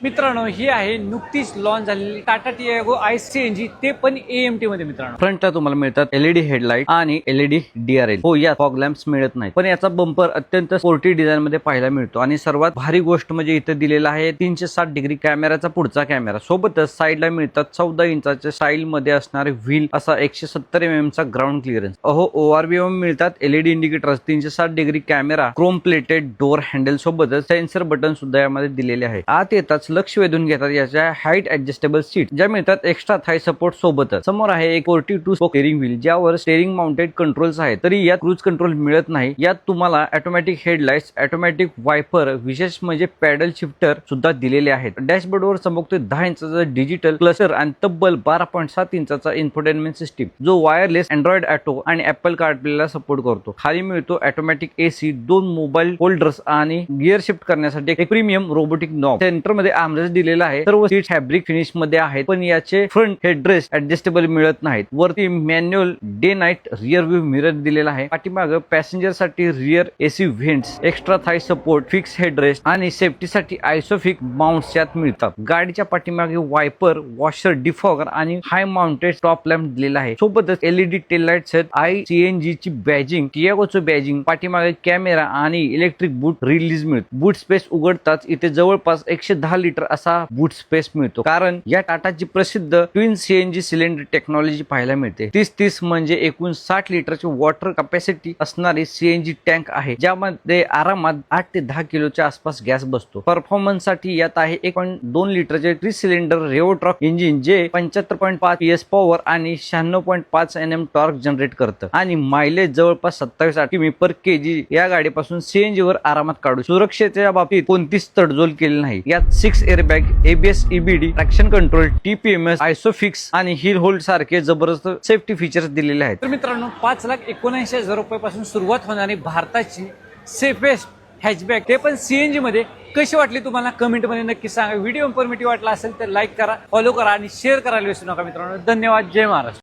मित्रांनो ही आहे नुकतीच लॉन्च झालेली टाटा टियागो ICNG, ते पण AMT मध्ये. मित्रांनो फ्रंटला तुम्हाला मिळतात LED हेडलाइट आणि LED DRL. हो, या फॉग लॅम्प्स मिळत नाही, पण याचा बंपर अत्यंत स्पोर्टी डिझाइन मध्ये पाहायला मिळतो. आणि सर्वात भारी गोष्ट म्हणजे इथे दिलेला आहे 360 डिग्री कॅमेराचा पुढचा कॅमेरा. सोबतच साईडला मिळतात 14 इंचाच्या स्टाईल मध्ये असणारे व्हील असा 170 mm चा ग्राउंड क्लिअरन्स. ORVM मिळतात LED indicators, 360 degree camera, Chrome plated door handle सोबतच सेन्सर बटन सुद्धा यामध्ये दिलेले आहे. आत येताच लक्ष वेधून घेतात याच्या हाईट ऍडजस्टेबल सीट, ज्या मिळतात एक्स्ट्रा थाय सपोर्ट सोबतच. समोर आहे एक 42 स्पोक स्टेरिंग व्हील, ज्यावर स्टेरिंग माउंटेड कंट्रोल्स आहेत. तरी यात क्रूज कंट्रोल मिळत नाही. यात तुम्हाला ऑटोमॅटिक हेडलाइट्स, ऑटोमॅटिक वायपर, विशेष म्हणजे पॅडल शिफ्टर सुद्धा दिलेले आहेत. डॅशबोर्डवर चमकते 10 इंचाचा डिजिटल क्लस्टर आणि तब्बल 12.7 इंचाचा इन्फोटेनमेंट सिस्टीम, जो वायरलेस अँड्रॉइड ऑटो आणि ऍपल CarPlay ला सपोर्ट करतो. खाली मिळतो ऑटोमॅटिक AC, 2 मोबाईल होल्डर्स आणि गिअर शिफ्ट करण्यासाठी एक प्रीमियम रोबोटिक नॉब. सेंटर मध्ये आर्मरेस्ट दिलेला आहे. सर्व सीट फॅब्रिक फिनिश मध्ये आहेत, पण याचे फ्रंट हेडरेस्ट ऍडजस्टेबल मिळत नाहीत. वरती manual day night rear view mirror दिलेला आहे. पाठीमागे पॅसेंजर साठी रिअर AC व्हेंट्स, एक्स्ट्रा थाय सपोर्ट, फिक्स हेडरेस्ट आणि सेफ्टीसाठी आयसोफिक माउंट्स यात मिळतात. गाडीच्या पाठीमागे वायपर, वॉशर, डिफॉगर आणि हाय माउंटेड टॉप लॅम्प दिलेला आहे. सोबतच LED टेल लाईट्स आहेत. ICNG ची बॅजिंग, टियागोचं बॅजिंग, पाठीमागे कॅमेरा आणि इलेक्ट्रिक बूट रिलीज मिळतो. बूट स्पेस उघडताच इथे जवळपास 110 लिटर असा बूट स्पेस मिळतो, कारण या टाटाची प्रसिद्ध ट्विन CNG सिलेंडर टेक्नॉलॉजी पाहायला मिळते. 30-30 म्हणजे एकूण 60 लिटरची वॉटर कॅपॅसिटी असणारी CNG टँक आहे, ज्यामध्ये आरामात 8 ते 10 किलोच्या आसपास गॅस बसतो. परफॉर्मन्स साठी यात आहे 1.2 लिटरचे 3 सिलेंडर रेव्होट्रॉक इंजिन, जे 75.5 PS पॉवर आणि 96.5 Nm टॉर्क जनरेट करतं आणि मायलेज जवळपास 27 km/kg या गाडीपासून CNG वर आरामात काढू. सुरक्षेच्या बाबतीत कोणतीच तडजोड केली नाही. यात 6 airbag, ABS, EBD, traction control, TPMS, आयसोफिक्स आणि हिल होल्ड सारखे जबरदस्त सेफ्टी फीचर्स दिलेले आहेत. तर मित्रांनो 5,79,000 रुपयापासून सुरुवात होणारी भारताची सेफेस्ट हॅचबॅक, ते पण CNG मध्ये, कशी वाटली तुम्हाला कमेंट मध्ये नक्की सांगा. व्हिडिओ इन्फॉर्मेटिव्ह वाटला असेल तर लाईक करा, फॉलो करा आणि शेअर करायला विसरू नका. मित्रांनो धन्यवाद. जय महाराष्ट्र.